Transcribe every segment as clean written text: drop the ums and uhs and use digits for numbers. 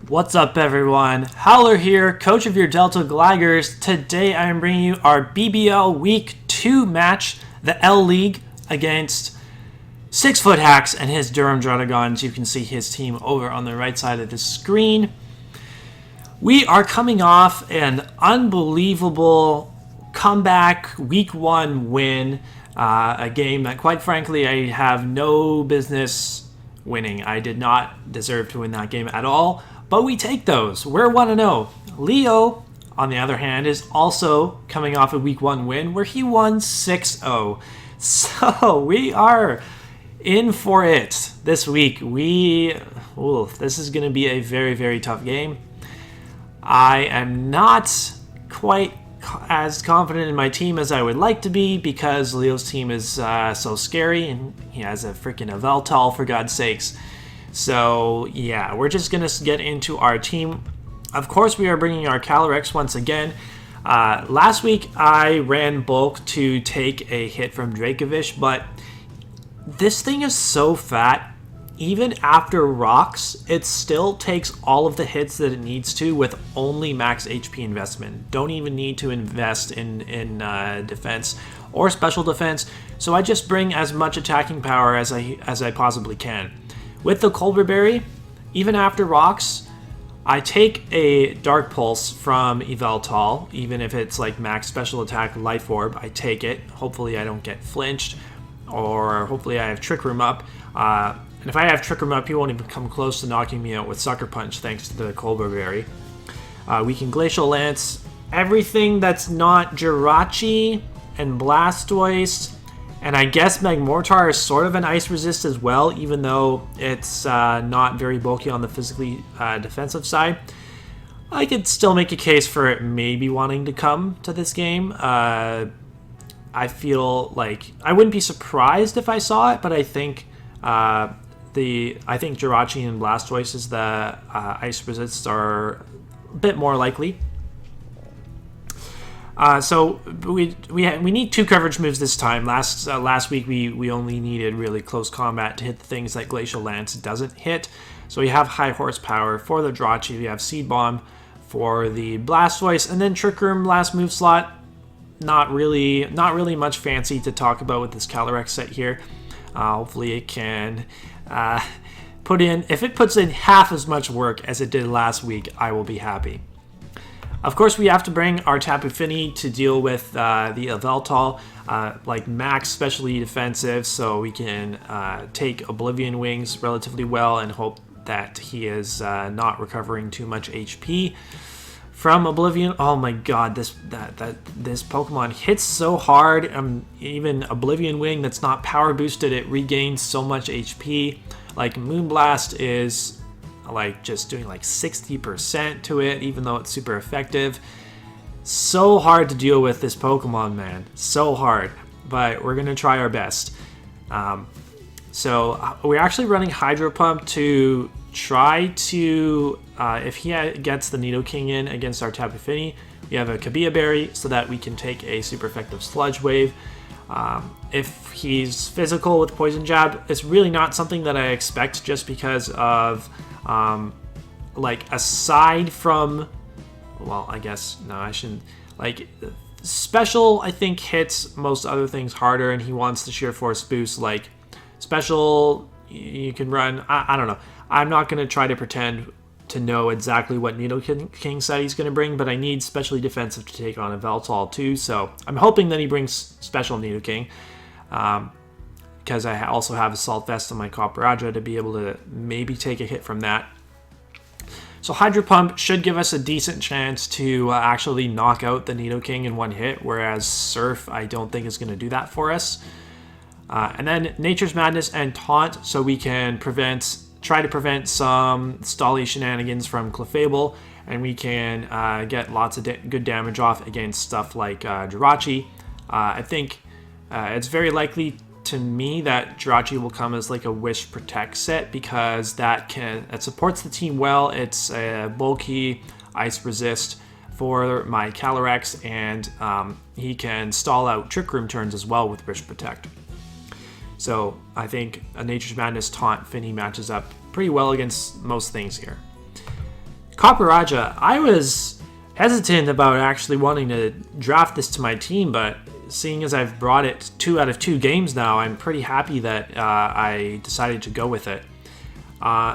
What's up, everyone? Howler here, coach of your Delta Gligars. Today I am bringing you our BBL Week 2 match, the L League, against 6-Foot Hacks and his Durham Druddigons. You can see his team over on the right side of the screen. We are coming off an unbelievable comeback Week 1 win, a game that, quite frankly, I have no business winning. I did not deserve to win that game at all. But we take those. We're 1-0. Leo, on the other hand, is also coming off a Week 1 win where he won 6-0. So we are in for it this week. This is going to be a very, very tough game. I am not quite as confident in my team as I would like to be because Leo's team is so scary and he has a freaking Yveltal, for God's sakes. So, yeah, we're just going to get into our team. Of course, we are bringing our Calyrex once again. Last week, I ran bulk to take a hit from Dracovish, but this thing is so fat. Even after rocks, it still takes all of the hits that it needs to with only max HP investment. Don't even need to invest in defense or special defense. So I just bring as much attacking power as I possibly can. With the Colbur Berry, even after rocks, I take a Dark Pulse from Yveltal, even if it's like max special attack Life Orb, I take it. Hopefully I don't get flinched, or hopefully I have Trick Room up. And if I have Trick Room up, he won't even come close to knocking me out with Sucker Punch thanks to the Colbur Berry. We can Glacial Lance everything that's not Jirachi and Blastoise. And I guess Magmortar is sort of an ice resist as well, even though it's not very bulky on the physically defensive side. I could still make a case for it maybe wanting to come to this game. I feel like I wouldn't be surprised if I saw it, but I think Jirachi and Blastoise as the ice resists are a bit more likely. So we need 2 coverage moves this time. Last week we only needed really close combat to hit the things that Glacial Lance doesn't hit. So we have high horsepower for the Jirachi. We have Seed Bomb for the Blastoise, and then Trick Room last move slot. Not really much fancy to talk about with this Calyrex set here. Hopefully it can put in. If it puts in half as much work as it did last week, I will be happy. Of course, we have to bring our Tapu Fini to deal with the Yveltal, like max specialty defensive, so we can take Oblivion Wings relatively well and hope that he is not recovering too much HP from Oblivion. Oh my God, this Pokemon hits so hard. Even Oblivion Wing that's not power boosted, it regains so much HP. Like Moonblast is like just doing like 60% to it, even though it's super effective. So hard to deal with this Pokemon, man. So hard, but we're gonna try our best. So we're actually running Hydro Pump to try to, if he gets the Nidoking in against our Tapu Fini, we have a Kabia Berry so that we can take a super effective Sludge Wave. If he's physical with Poison Jab, it's really not something that I expect just because of like aside from, well, I guess no, I shouldn't, like special I think hits most other things harder, and he wants the sheer force boost. Like special you can run, I don't know, I'm not going to try to pretend to know exactly what Nidoking set he's going to bring, but I need specially defensive to take on a Yveltal too, so I'm hoping that he brings special Nidoking. Because I also have Assault Vest on my Copperadra to be able to maybe take a hit from that. So Hydro Pump should give us a decent chance to actually knock out the Nidoking in one hit, whereas Surf I don't think is going to do that for us. And then Nature's Madness and Taunt, so we can try to prevent some Stolly shenanigans from Clefable, and we can get lots of good damage off against stuff like Jirachi. I think it's very likely to me that Jirachi will come as like a Wish Protect set because it supports the team well. It's a bulky ice resist for my Calyrex, and he can stall out Trick Room turns as well with Wish Protect. So I think a Nature's Madness Taunt Fini matches up pretty well against most things here. Copper I was hesitant about actually wanting to draft this to my team, but seeing as I've brought it 2 out of 2 games now, I'm pretty happy that I decided to go with it.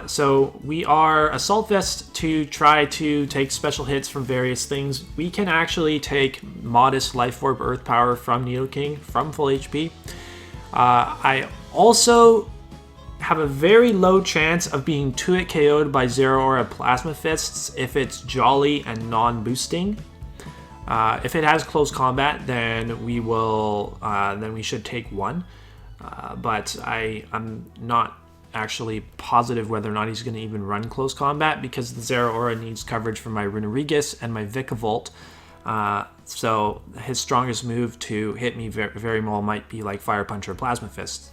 So we are Assault Vest to try to take special hits from various things. We can actually take modest Life Orb Earth Power from Nidoking from full HP. I also have a very low chance of being 2-hit KO'd by Zeraora Plasma Fists if it's Jolly and non-boosting. If it has close combat, then we will. Then we should take 1. But I'm not actually positive whether or not he's going to even run close combat because the Zeraora needs coverage from my Runerigus and my Vikavolt. So his strongest move to hit me very well might be like Fire Punch or Plasma Fist.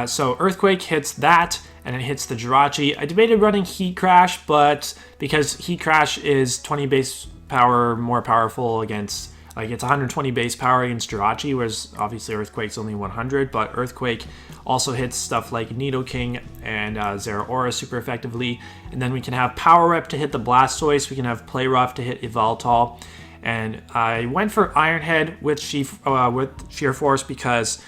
So Earthquake hits that, and it hits the Jirachi. I debated running Heat Crash, but because Heat Crash is 20 base power more powerful against, like, it's 120 base power against Jirachi, whereas obviously Earthquake's only 100, but Earthquake also hits stuff like Nidoking and Zeraora super effectively. And then we can have Power Rep to hit the Blastoise, we can have Play Rough to hit Yveltal. And I went for Iron Head with Sheer Force because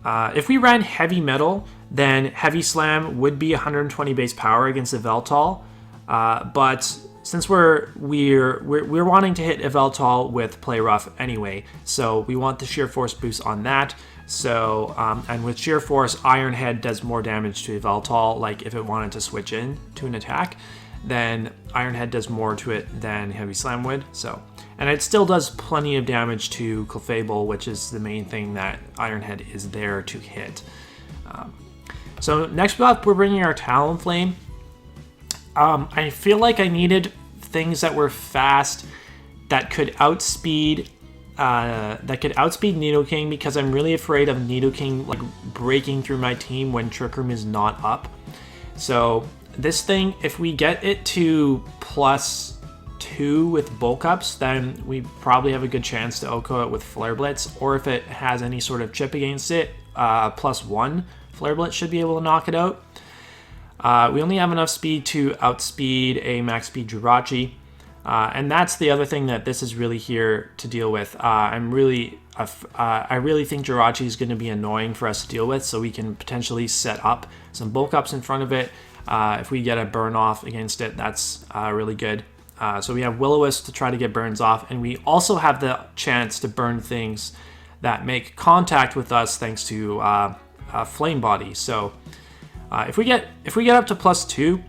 if we ran Heavy Metal, then Heavy Slam would be 120 base power against Yveltal. But since we're wanting to hit Yveltal with Play Rough anyway, so we want the Sheer Force boost on that. So and with Sheer Force, Iron Head does more damage to Yveltal. Like if it wanted to switch in to an attack, then Iron Head does more to it than Heavy Slam would. So, and it still does plenty of damage to Clefable, which is the main thing that Iron Head is there to hit. So next up, we're bringing our Talonflame. I feel like I needed things that were fast that could outspeed Nidoking, because I'm really afraid of Nidoking like breaking through my team when Trick Room is not up. So this thing, if we get it to +2 with Bulk Ups, then we probably have a good chance to OHKO it with Flare Blitz, or if it has any sort of chip against it, +1 Flare Blitz should be able to knock it out. We only have enough speed to outspeed a max speed Jirachi, and that's the other thing that this is really here to deal with. I really think Jirachi is going to be annoying for us to deal with, so we can potentially set up some Bulk Ups in front of it. If we get a burn off against it, that's really good. So we have Will-O-Wisp to try to get burns off, and we also have the chance to burn things that make contact with us thanks to Flame Body. So if we get up to +2,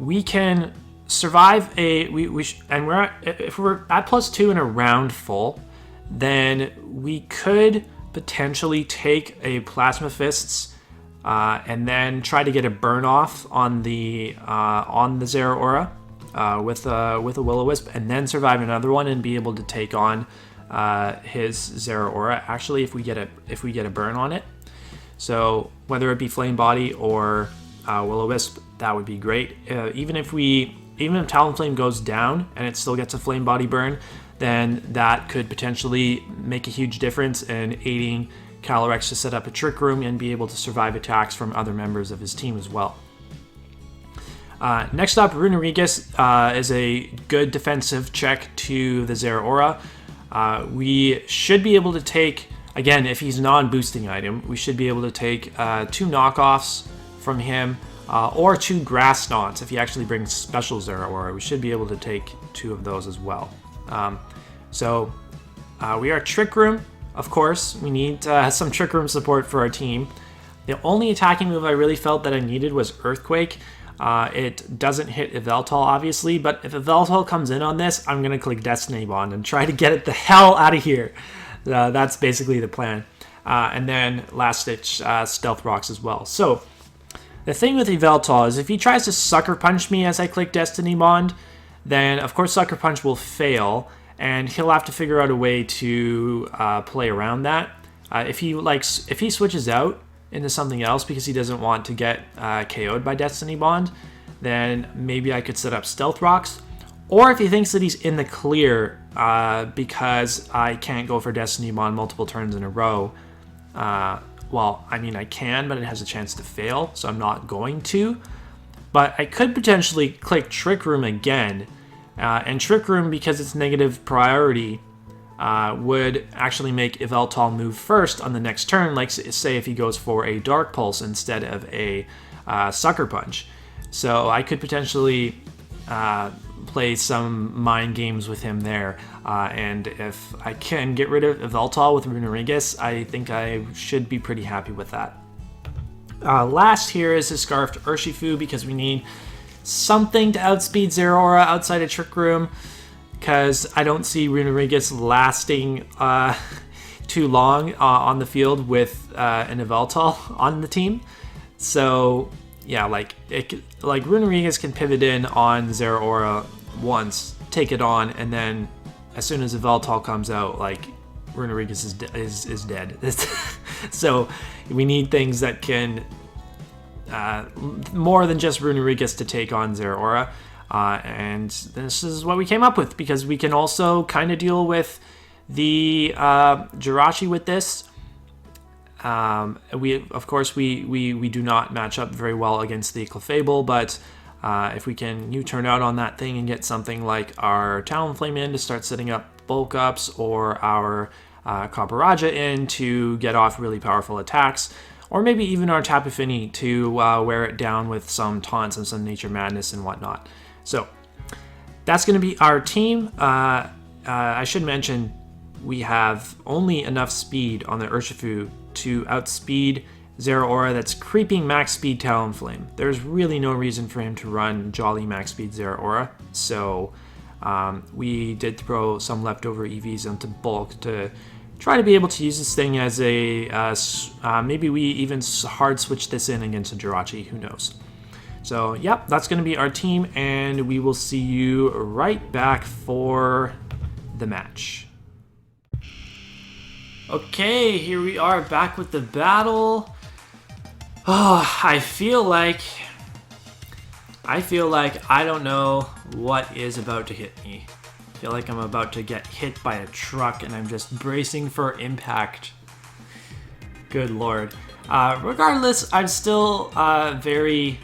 we can survive if we're at +2 in a round full, then we could potentially take a Plasma Fists and then try to get a burn off on the Zeraora with a Will-O-Wisp, and then survive another one and be able to take on his Zeraora. Actually, if we get a burn on it, so whether it be Flame Body or Will-O-Wisp, that would be great. Even if Talonflame goes down and it still gets a Flame Body burn, then that could potentially make a huge difference in aiding Calyrex to set up a Trick Room and be able to survive attacks from other members of his team as well. Next up, Runerigus is a good defensive check to the Zeraora. We should be able to take, again, if he's non-boosting item, we should be able to take 2 knockoffs from him, or 2 Grass Knots. If he actually brings special Zeraora, we should be able to take 2 of those as well. So we are Trick Room, of course. We need some Trick Room support for our team. The only attacking move I really felt that I needed was Earthquake. It doesn't hit Yveltal, obviously, but if Yveltal comes in on this, I'm going to click Destiny Bond and try to get it the hell out of here. That's basically the plan. And then last ditch Stealth Rocks as well. So the thing with Yveltal is if he tries to Sucker Punch me as I click Destiny Bond, then of course Sucker Punch will fail, and he'll have to figure out a way to play around that. If he switches out into something else because he doesn't want to get KO'd by Destiny Bond, then maybe I could set up Stealth Rocks. Or if he thinks that he's in the clear because I can't go for Destiny Bond multiple turns in a row, well, I mean, I can, but it has a chance to fail, so I'm not going to. But I could potentially click Trick Room again, and Trick Room, because it's negative priority, would actually make Yveltal move first on the next turn, like say if he goes for a Dark Pulse instead of a Sucker Punch. So I could potentially play some mind games with him there, and if I can get rid of Yveltal with Runerigus, I think I should be pretty happy with that. Last here is his Scarfed Urshifu, because we need something to outspeed Zeraora outside of Trick Room, because I don't see Runerigus lasting too long on the field with an Yveltal on the team. So yeah, like Runerigus can pivot in on Zeraora once, take it on, and then as soon as Yveltal comes out, like Runerigus is dead. So we need things that can more than just Runerigus to take on Zeraora. And this is what we came up with, because we can also kind of deal with the Jirachi with this. Of course we do not match up very well against the Clefable, but if we can U-turn out on that thing and get something like our Talonflame in to start setting up bulk ups, or our Copperajah in to get off really powerful attacks, or maybe even our Tapu Fini to wear it down with some taunts and some Nature Madness and whatnot. So that's going to be our team. I should mention we have only enough speed on the Urshifu to outspeed Zeraora that's creeping max speed Talonflame. There's really no reason for him to run Jolly max speed Zeraora, so we did throw some leftover EVs into bulk to try to be able to use this thing as a, maybe we even hard switch this in against a Jirachi, who knows. So yep, that's going to be our team, and we will see you right back for the match. Okay, here we are back with the battle. Oh, I feel like I don't know what is about to hit me. I feel like I'm about to get hit by a truck, and I'm just bracing for impact. Good lord. Regardless, I'm still very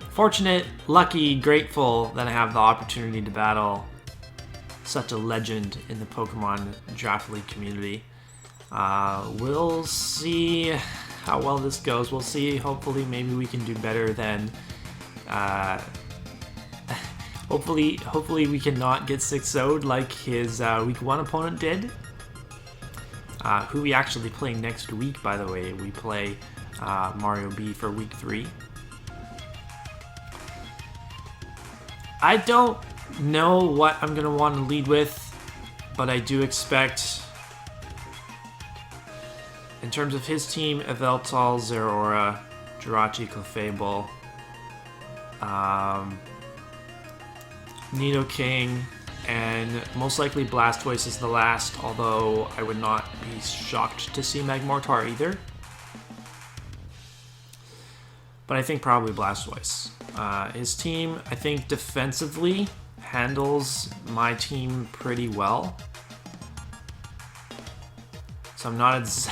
fortunate, lucky, grateful that I have the opportunity to battle such a legend in the Pokemon Draft League community. We'll see how well this goes. We'll see. Hopefully, maybe we can do better than... Hopefully we cannot get 6-0'd like his Week 1 opponent did. Who we actually play next week, by the way. We play Mario B for Week 3. I don't know what I'm going to want to lead with, but I do expect, in terms of his team, Yveltal, Zeraora, Jirachi, Clefable, Nidoking, and most likely Blastoise is the last, although I would not be shocked to see Magmortar either. But I think probably Blastoise. His team, I think, defensively handles my team pretty well. So I'm not as...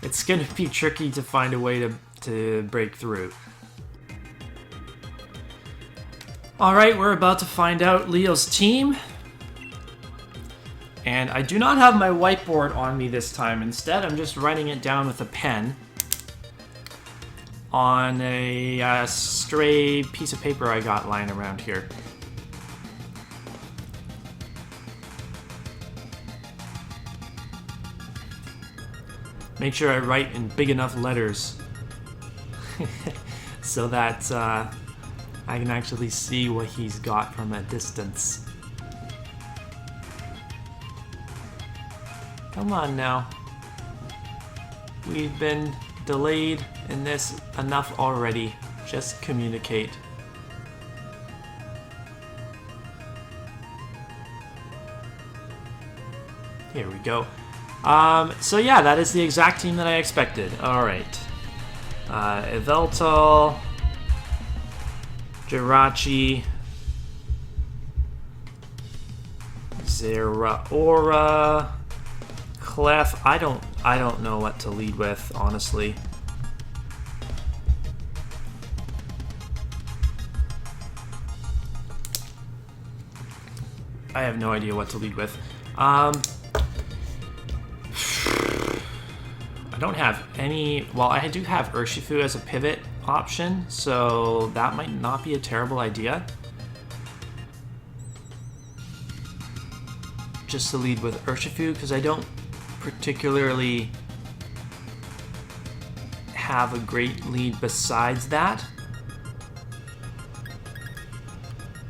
It's going to be tricky to find a way to break through. Alright, we're about to find out Leo's team. And I do not have my whiteboard on me this time. Instead, I'm just writing it down with a pen on a stray piece of paper I got lying around here. Make sure I write in big enough letters so that I can actually see what he's got from a distance. Come on now. We've been delayed in this enough already. Just communicate. Here we go. So yeah, that is the exact team that I expected. Alright. Yveltal, Jirachi, Zeraora, Clef, I don't know what to lead with, honestly. I have no idea what to lead with. I don't have any... Well, I do have Urshifu as a pivot option, so that might not be a terrible idea. Just to lead with Urshifu, because I don't particularly have a great lead besides that.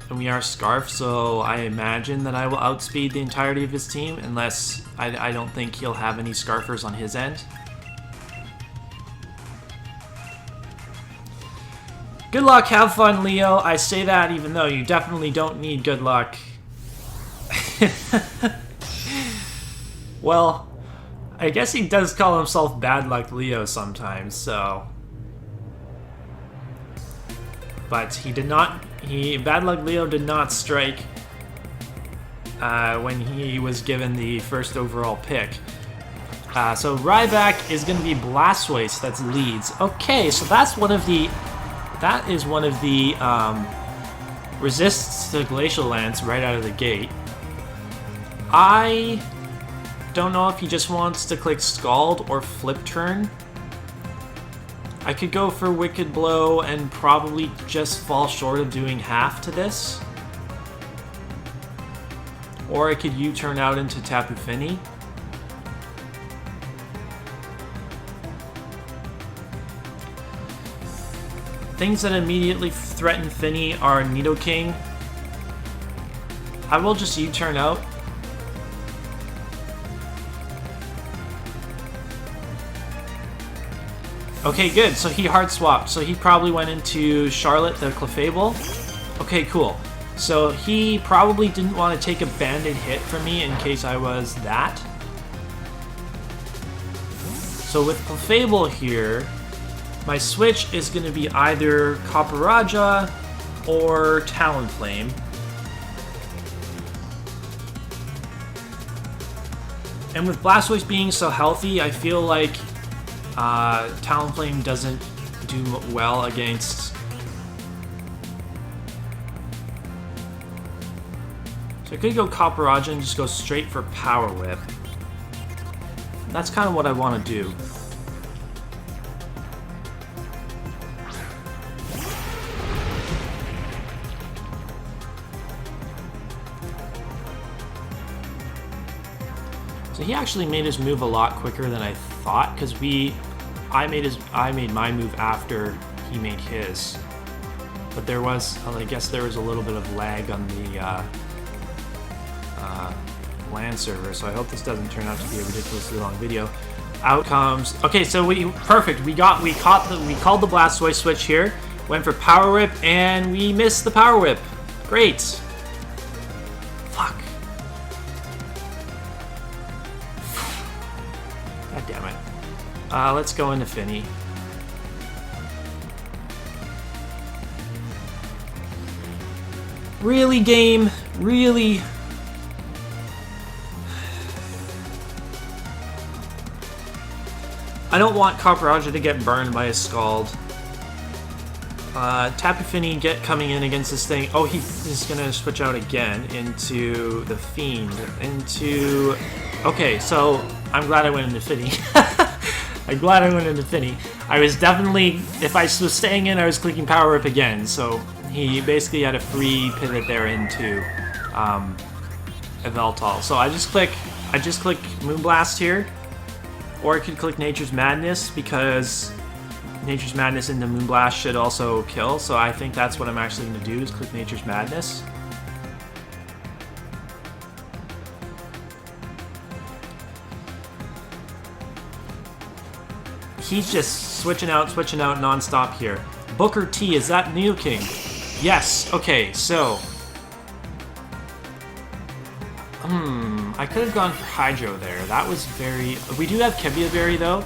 And we are Scarf, so I imagine that I will outspeed the entirety of his team, unless I don't think he'll have any Scarfers on his end. Good luck, have fun, Leo. I say that even though you definitely don't need good luck. Well, I guess he does call himself Bad Luck Leo sometimes, so... But he did not... Bad Luck Leo did not strike when he was given the first overall pick. So Ryback is going to be Blastoise, that's leads. Okay, so that's one of the... That is one of the resists to Glacial Lance right out of the gate. I don't know if he just wants to click Scald or Flip Turn. I could go for Wicked Blow and probably just fall short of doing half to this. Or I could U-turn out into Tapu Fini. Things that immediately threaten Fini are Nidoking. I will just U-turn out. Okay, good. So he hard swapped. So he probably went into Charlotte the Clefable. Okay, cool. So he probably didn't want to take a banded hit from me in case I was that. So with Clefable here, my switch is going to be either Copperajah or Talonflame. And with Blastoise being so healthy, I feel like Talonflame doesn't do well against... So I could go Copperajah and just go straight for Power Whip. That's kind of what I want to do. So he actually made his move a lot quicker than I thought, because I made my move after he made his. But there was, I guess there was a little bit of lag on the LAN server, so I hope this doesn't turn out to be a ridiculously long video. Outcomes. Okay, so perfect. We called the Blastoise switch here, went for Power Whip, and we missed the Power Whip. Great. Fuck. God damn it. Let's go into Fini. Really, game? Really? I don't want Copperajah to get burned by a Scald. Tapu Fini coming in against this thing. Oh, he is going to switch out again into the Fiend. Okay, so I'm glad I went into Fini. I'm glad I went into Fini. I was definitely... If I was staying in, I was clicking Power Whip again. So he basically had a free pivot there into Yveltal. So I just click Moonblast here. Or I could click Nature's Madness, because Nature's Madness into Moonblast should also kill, so I think that's what I'm actually going to do, is click Nature's Madness. He's just switching out non-stop here. Booker T, is that Nidoking? Yes, okay, so... I could have gone for Hydro there. That was very... We do have Kevia Berry though,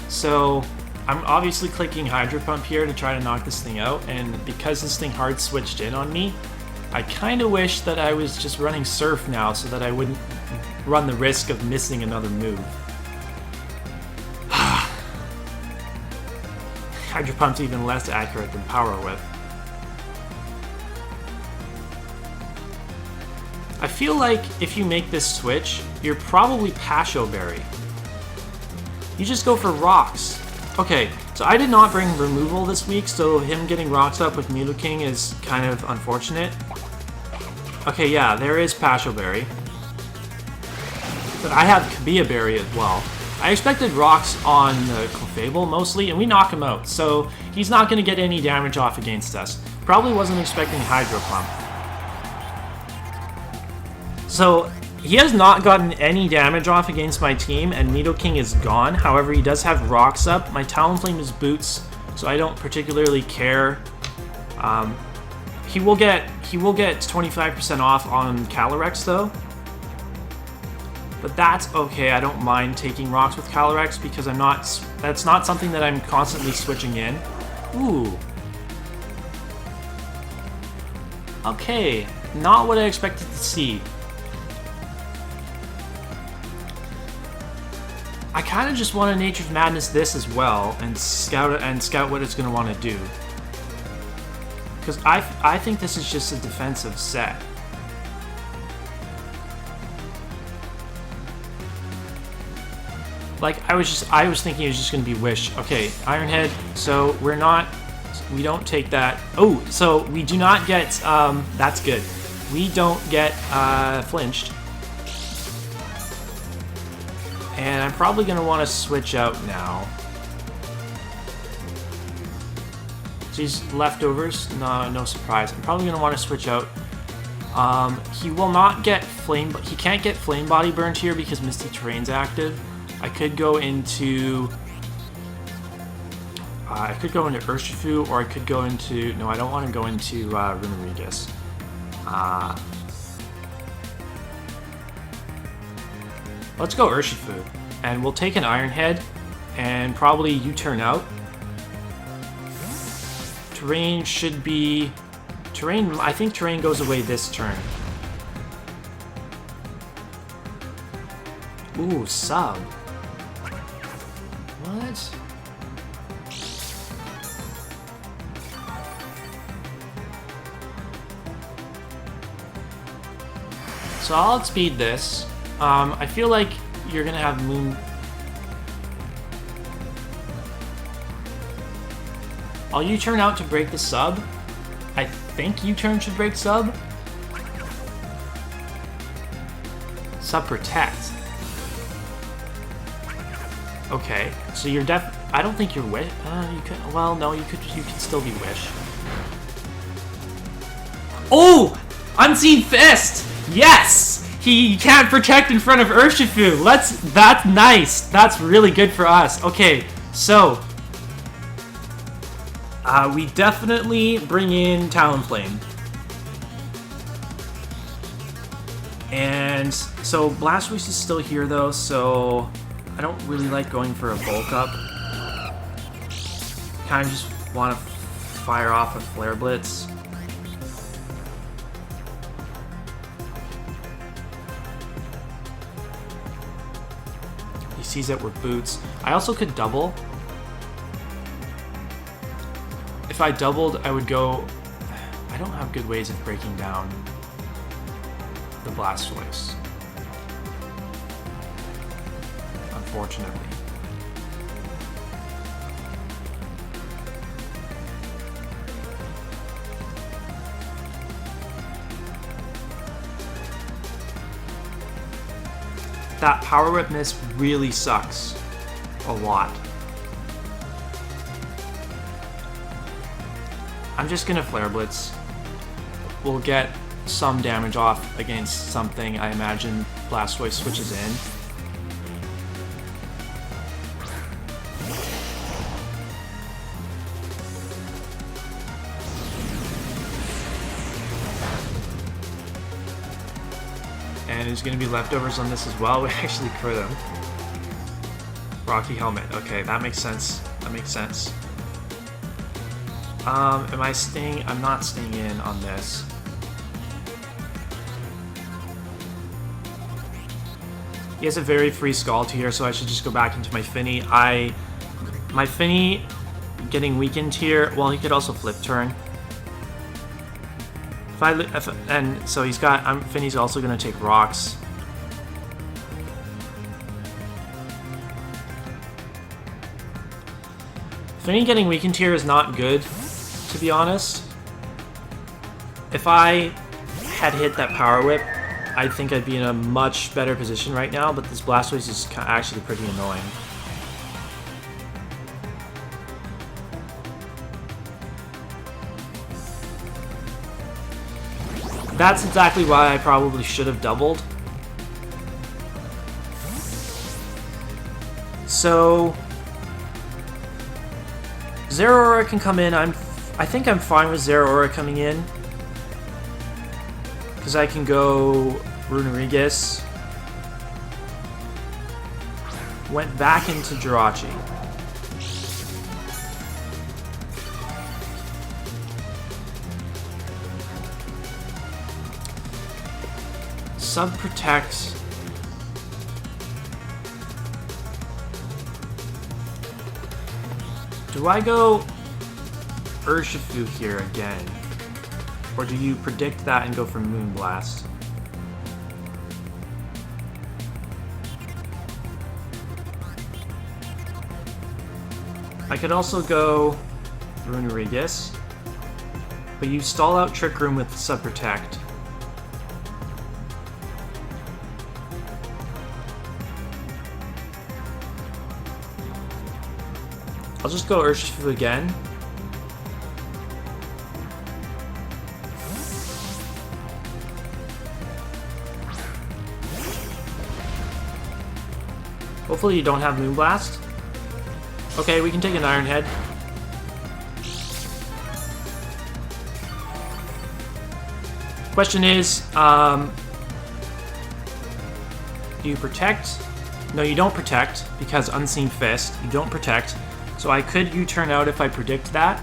so I'm obviously clicking Hydro Pump here to try to knock this thing out, and because this thing hard switched in on me, I kind of wish that I was just running Surf now so that I wouldn't run the risk of missing another move. Hydro Pump's even less accurate than Power Whip. I feel like if you make this switch, you're probably Pasho Berry. You just go for rocks. Okay, so I did not bring removal this week, so him getting rocks up with Nidoking is kind of unfortunate. Okay, yeah, there is Pasho Berry. But I have Kabia Berry as well. I expected rocks on the Clefable mostly, and we knock him out, so he's not going to get any damage off against us. Probably wasn't expecting Hydro Pump. So he has not gotten any damage off against my team, and Nidoking is gone. However, he does have rocks up. My Talonflame is boots, so I don't particularly care. He will get 25% off on Calyrex though. But that's okay. I don't mind taking rocks with Calyrex because that's not something that I'm constantly switching in. Ooh. Okay, not what I expected to see. I kind of just want to Nature's Madness this as well and scout what it's going to want to do. Because I think this is just a defensive set. Like I was thinking it was just going to be Wish. Okay, Iron Head. So we don't take that. Oh, so we do not get. That's good. We don't get flinched. And I'm probably going to want to switch out now. These leftovers, no surprise. I'm probably going to want to switch out. He will not get flame, but he can't get flame body burned here because Misty Terrain's active. I could go into Urshifu, or I could go into. No, I don't want to go into Runerigus. Let's go Urshifu, and we'll take an Iron Head, and probably U-turn out. Terrain should be... I think Terrain goes away this turn. Ooh, sub. What? So I'll outspeed this. I feel like you're gonna have Moon. I'll U-turn out to break the sub. I think U-turn should break sub. Sub protect. Okay, so you're I don't think you're Wish. You could. Well, no, you could. You can still be Wish. Oh, Unseen Fist. Yes. He can't protect in front of Urshifu. That's nice. That's really good for us. Okay, so we definitely bring in Talonflame. And so Blastoise is still here though, so I don't really like going for a bulk up. Kind of just want to fire off a Flare Blitz. Sees it with boots. I also could double. If I doubled, I would go... I don't have good ways of breaking down the Blastoise. Unfortunately. That Power Whip miss really sucks a lot. I'm just gonna Flare Blitz. We'll get some damage off against something I imagine Blastoise switches in. And there's going to be leftovers on this as well. We actually crit them. Rocky Helmet. Okay, that makes sense. That makes sense. Am I staying? I'm not staying in on this. He has a very free Scald here, so I should just go back into my Finny. My Finny getting weakened here. Well, he could also flip turn. And so he's got... Finny's also going to take rocks. Finny getting weakened here is not good, to be honest. If I had hit that Power Whip, I think I'd be in a much better position right now, but this Blastoise is actually pretty annoying. That's exactly why I probably should have doubled. So Zeraora can come in. I think I'm fine with Zeraora coming in, because I can go Runerigus. Went back into Jirachi. Sub-Protect. Do I go Urshifu here again? Or do you predict that and go for Moonblast? I could also go Runerigus, but you stall out Trick Room with Sub-Protect. I'll just go Urshifu again. Hopefully you don't have Moonblast. Okay, we can take an Iron Head. Question is, do you protect? No, you don't protect, because Unseen Fist. You don't protect. So I could U-turn out if I predict that.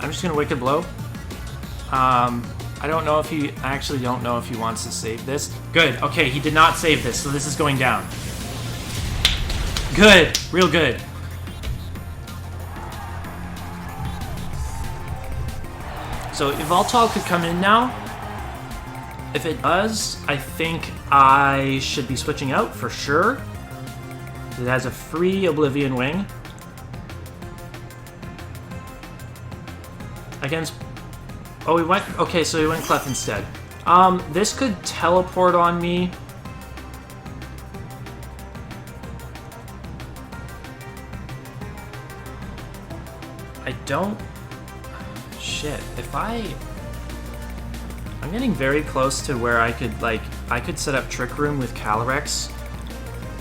I'm just gonna Wicked Blow. I don't know if he... I actually don't know if he wants to save this. Good. Okay, he did not save this, so this is going down. Good. Real good. So Yveltal could come in now. If it does, I think I should be switching out for sure. It has a free Oblivion Wing. Against... Oh, he went... Okay, so he went Clef instead. This could teleport on me. I don't... Shit, if I'm getting very close to where I could, like... I could set up Trick Room with Calyrex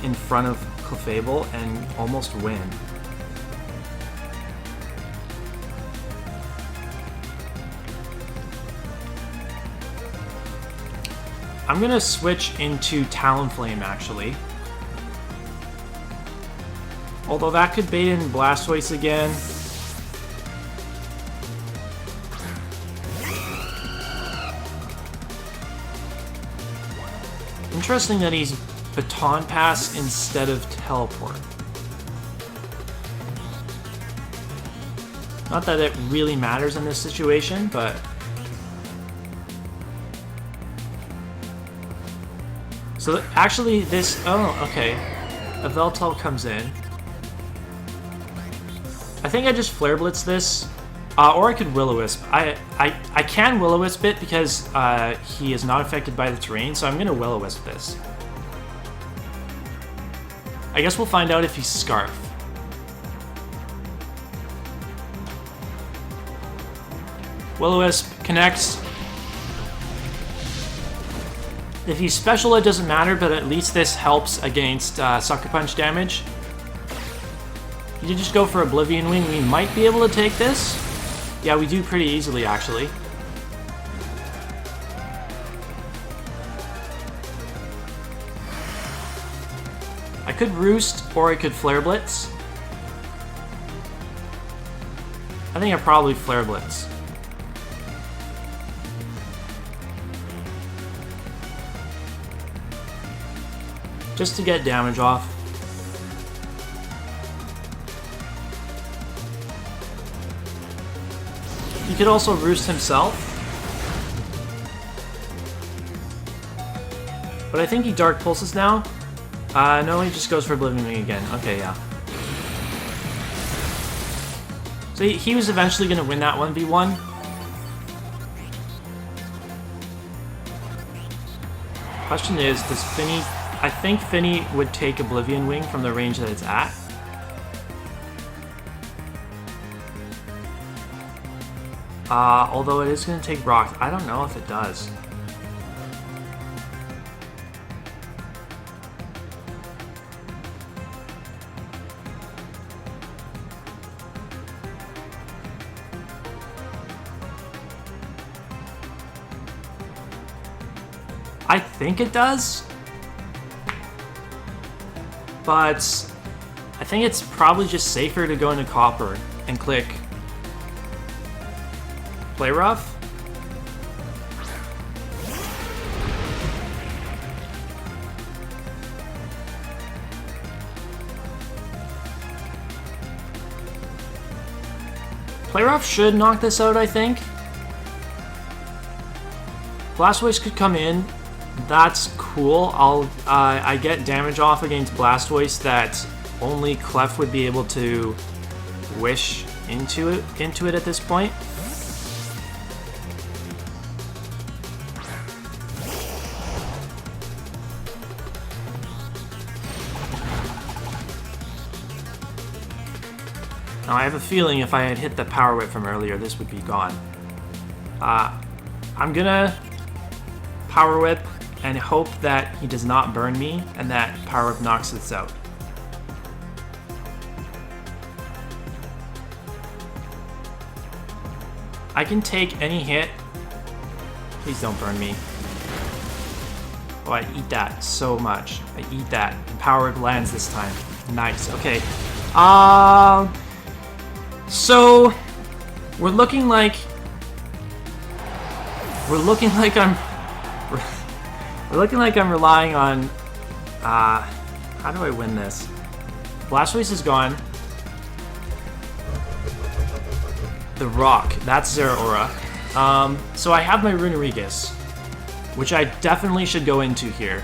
in front of Clefable and almost win. I'm gonna switch into Talonflame, actually. Although that could bait in Blastoise again. Interesting that he's Baton Pass instead of Teleport. Not that it really matters in this situation, but... So actually this... Oh, okay. Yveltal comes in. I think I just Flare Blitz this. Or I could Will-O-Wisp. I can Will-O-Wisp it because he is not affected by the terrain, so I'm going to Will-O-Wisp this. I guess we'll find out if he's Scarf. Will-O-Wisp connects. If he's special, it doesn't matter, but at least this helps against Sucker Punch damage. You just go for Oblivion Wing. We might be able to take this. Yeah, we do pretty easily, actually. could Roost or I could Flare Blitz. I think I probably Flare Blitz. Just to get damage off. He could also Roost himself. But I think he Dark Pulses now. No, he just goes for Oblivion Wing again. Okay, yeah. So he was eventually going to win that 1v1. Question is, does Finny... I think Finny would take Oblivion Wing from the range that it's at. Although it is going to take Rock. I don't know if it does. I think it does. But I think it's probably just safer to go into Copper and click Play Rough. Play Rough should knock this out, I think. Blastoise could come in. That's cool. I get damage off against Blastoise that only Clef would be able to wish into it at this point. Now I have a feeling if I had hit the Power Whip from earlier, this would be gone. I'm gonna Power Whip and hope that he does not burn me and that Power Whip knocks this out. I can take any hit. Please don't burn me. Oh, I eat that so much. I eat that. And Power Whip lands this time. Nice. Okay. So we're looking like I'm relying on, how do I win this? Blastoise is gone. The Rock, that's Zeraora. So I have my Runerigus, which I definitely should go into here.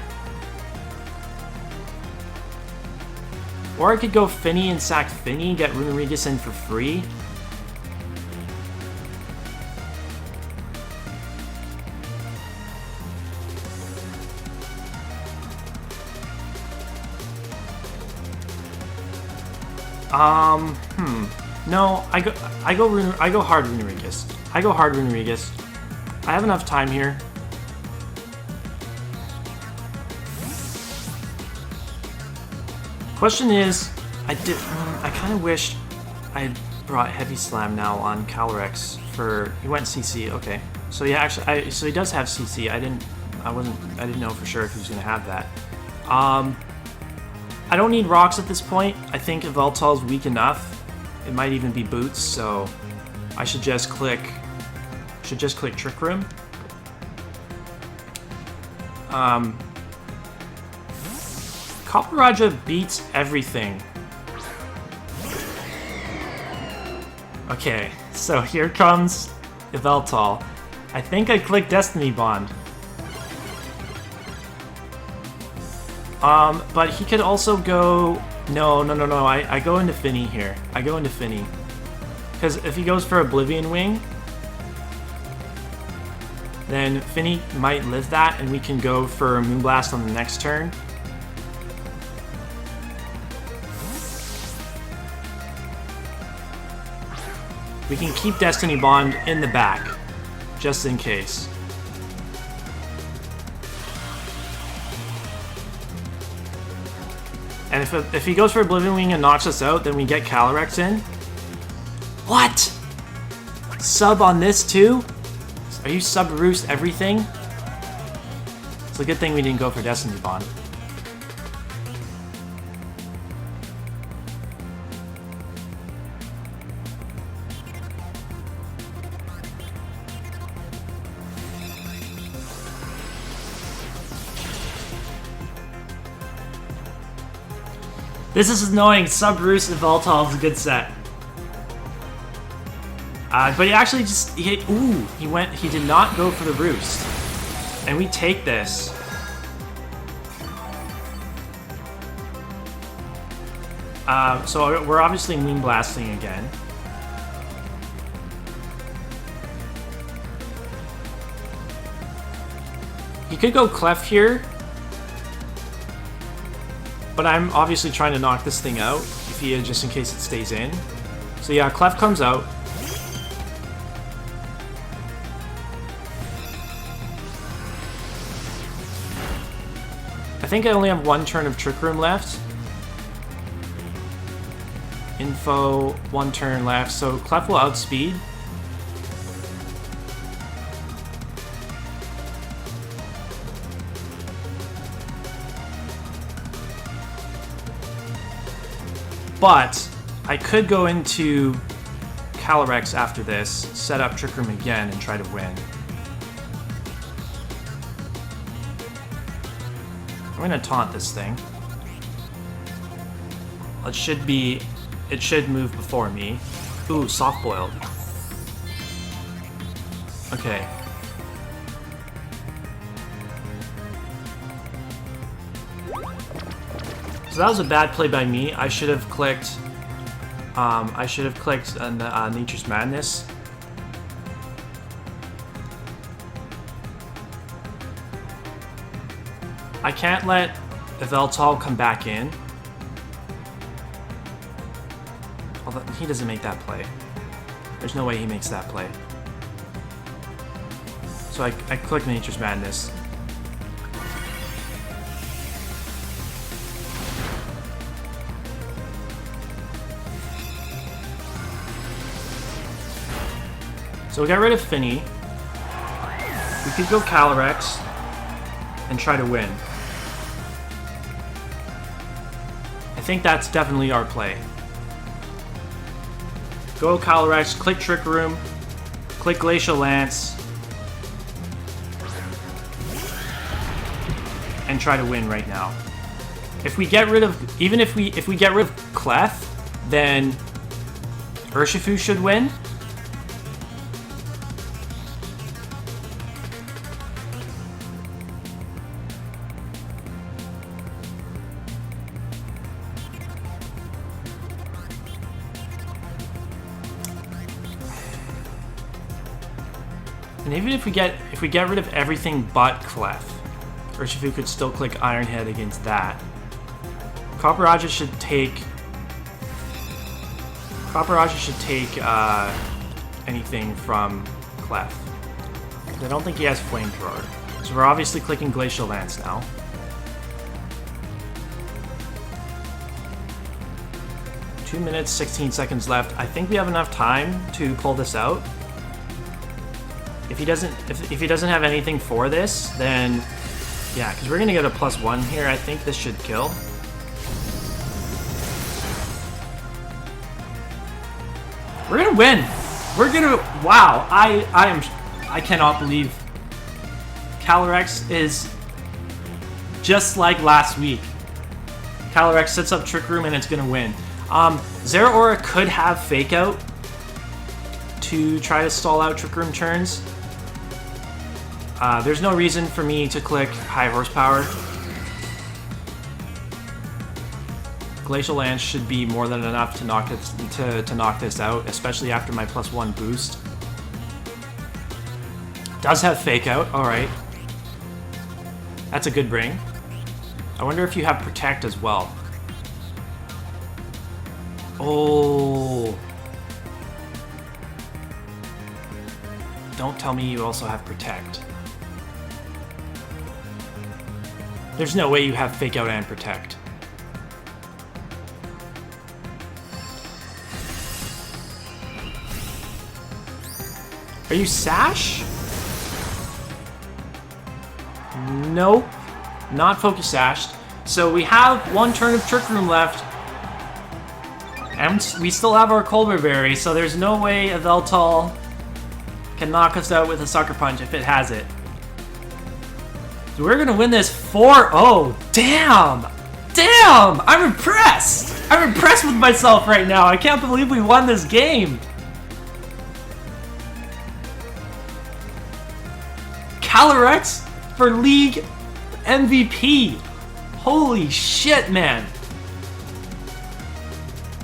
Or I could go Finny and sack Finny, get Runerigus in for free. No, I go hard Runerigus. I go hard Runerigus. I have enough time here. Question is, I kind of wish I had brought Heavy Slam now on Calyrex for, he went CC, okay. So yeah, actually, so he does have CC. I didn't know for sure if he was gonna have that. I don't need rocks at this point. I think Yveltal is weak enough. It might even be boots, so I should just click Trick Room. Copperajah beats everything. Okay, so here comes Yveltal. I think I clicked Destiny Bond. But he could also go... No, I go into Finny here. I go into Finny. Because if he goes for Oblivion Wing, then Finny might live that, and we can go for Moonblast on the next turn. We can keep Destiny Bond in the back, just in case. And if he goes for Oblivion Wing and knocks us out, then we get Calyrex in. What? Sub on this too? Are you sub-roost everything? It's a good thing we didn't go for Destiny Bond. This is annoying. Sub Roost Yveltal is a good set. But he actually just he did not go for the Roost. And we take this. So we're obviously Moon Blasting again. He could go Clef here. But I'm obviously trying to knock this thing out, just in case it stays in. So yeah, Clef comes out. I think I only have one turn of Trick Room left. Info, one turn left, so Clef will outspeed. But I could go into Calyrex after this, set up Trick Room again, and try to win. I'm gonna taunt this thing. It should move before me. Ooh, soft boiled. Okay. So that was a bad play by me. I should have clicked. On Nature's Madness. I can't let Yveltal come back in. Although he doesn't make that play. There's no way he makes that play. So I click Nature's Madness. So we got rid of Finny. We could go Calyrex and try to win. I think that's definitely our play. Go Calyrex, click Trick Room, click Glacial Lance, and try to win right now. If we get rid of, even if we get rid of Clef, then Urshifu should win. And even if we get rid of everything but Clef, Urshifu could still click Iron Head against that. Copperajah should take anything from Clef. I don't think he has Flamethrower. So we're obviously clicking Glacial Lance now. Two minutes, 16 seconds left. I think we have enough time to pull this out. If he doesn't have anything for this, then yeah, because we're gonna get a +1 here. I think this should kill. We're gonna win. Wow. I cannot believe Calyrex is just like last week. Calyrex sets up Trick Room and it's gonna win. Zeraora could have Fake Out to try to stall out Trick Room turns. There's no reason for me to click High Horsepower. Glacial Lance should be more than enough to knock this out, especially after my +1 boost. Does have Fake Out, alright. That's a good bring. I wonder if you have Protect as well. Oh. Don't tell me you also have Protect. There's no way you have Fake Out and Protect. Are you Sash? Nope. Not Focus Sashed. So we have one turn of Trick Room left. And we still have our Colbur Berry, so there's no way Yveltal can knock us out with a Sucker Punch if it has it. So we're gonna win this 4-0. Damn! Damn! I'm impressed! I'm impressed with myself right now. I can't believe we won this game. Calyrex for League MVP. Holy shit, man.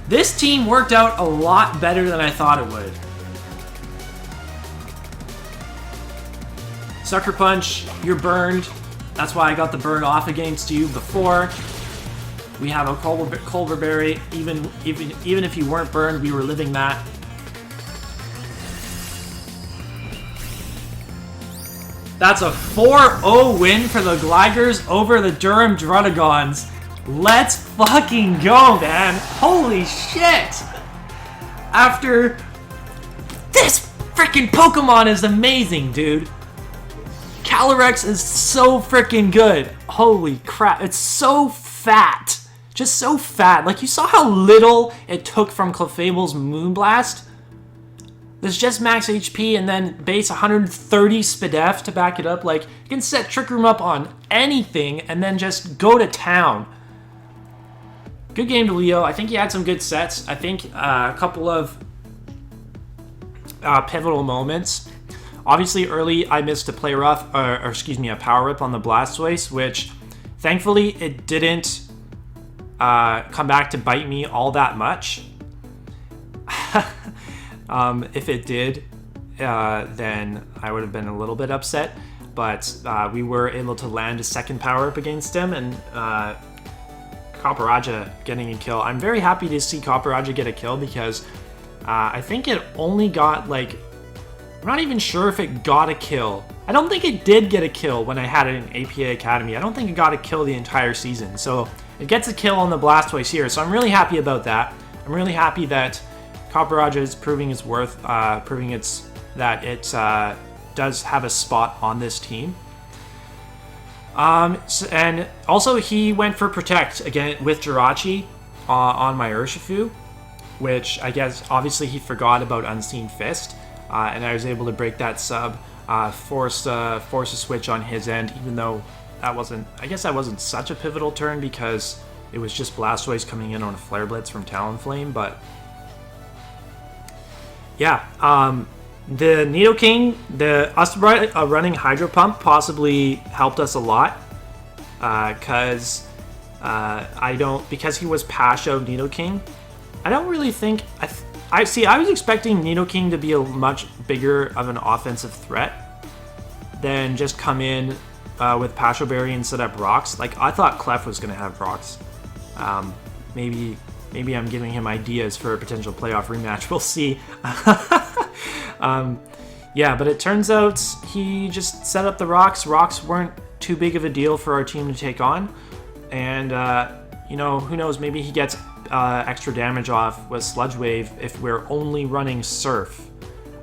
This team worked out a lot better than I thought it would. Sucker Punch, you're burned. That's why I got the burn off against you before. We have a Culver Berry. Even if you weren't burned, we were living that. That's a 4-0 win for the Gligars over the Durham Druddigons. Let's fucking go, man. Holy shit. After... This freaking Pokemon is amazing, dude. Calyrex is so freaking good. Holy crap. It's so fat. Just so fat. Like, you saw how little it took from Clefable's Moonblast? There's just max HP and then base 130 SPDF to back it up. Like, you can set Trick Room up on anything and then just go to town. Good game to Leo. I think he had some good sets. I think a couple of pivotal moments. Obviously, early I missed a play rough, or excuse me, a power rip on the Blastoise, which thankfully it didn't come back to bite me all that much. If it did, then I would have been a little bit upset. But we were able to land a second power up against him, and Copperajah getting a kill. I'm very happy to see Copperajah get a kill because I think it only got like... I'm not even sure if it got a kill. I don't think it did get a kill when I had it in APA Academy. I don't think it got a kill the entire season. So it gets a kill on the Blastoise here. So I'm really happy about that. I'm really happy that Copperajah is proving its worth, proving that it does have a spot on this team. And also he went for Protect again with Jirachi on my Urshifu, which I guess obviously he forgot about Unseen Fist. And I was able to break that sub, force a switch on his end, even though that wasn't, I guess that wasn't such a pivotal turn because it was just Blastoise coming in on a Flare Blitz from Talonflame, but yeah, the Nidoking, us running Hydro Pump possibly helped us a lot, because he was Pasho Nidoking, I don't really think, I was expecting Nidoking to be a much bigger of an offensive threat than just come in with Pasho Berry and set up rocks. Like, I thought Clef was going to have rocks. Maybe I'm giving him ideas for a potential playoff rematch. We'll see. Yeah, but it turns out he just set up the rocks. Rocks weren't too big of a deal for our team to take on. And, you know, who knows, maybe he gets extra damage off with Sludge Wave if we're only running Surf.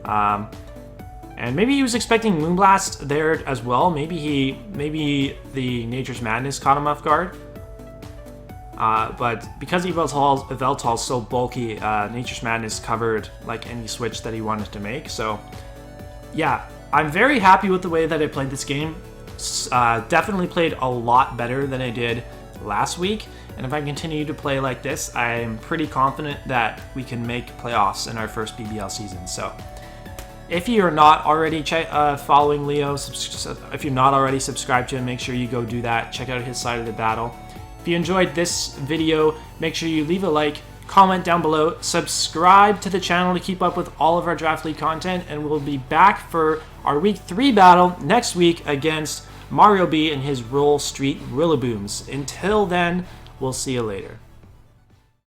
And maybe he was expecting Moonblast there as well. Maybe the Nature's Madness caught him off guard. But because Yveltal's so bulky, Nature's Madness covered like any switch that he wanted to make. So yeah, I'm very happy with the way that I played this game. Definitely played a lot better than I did last week. And if I continue to play like this, I'm pretty confident that we can make playoffs in our first BBL season. So if you're not already following Leo, if you're not already subscribed to him, make sure you go do that. Check out his side of the battle. If you enjoyed this video, make sure you leave a like, comment down below, subscribe to the channel to keep up with all of our Draft League content, and we'll be back for our Week 3 battle next week against Mario B and his Roll Street Rillabooms. Until then, we'll see you later.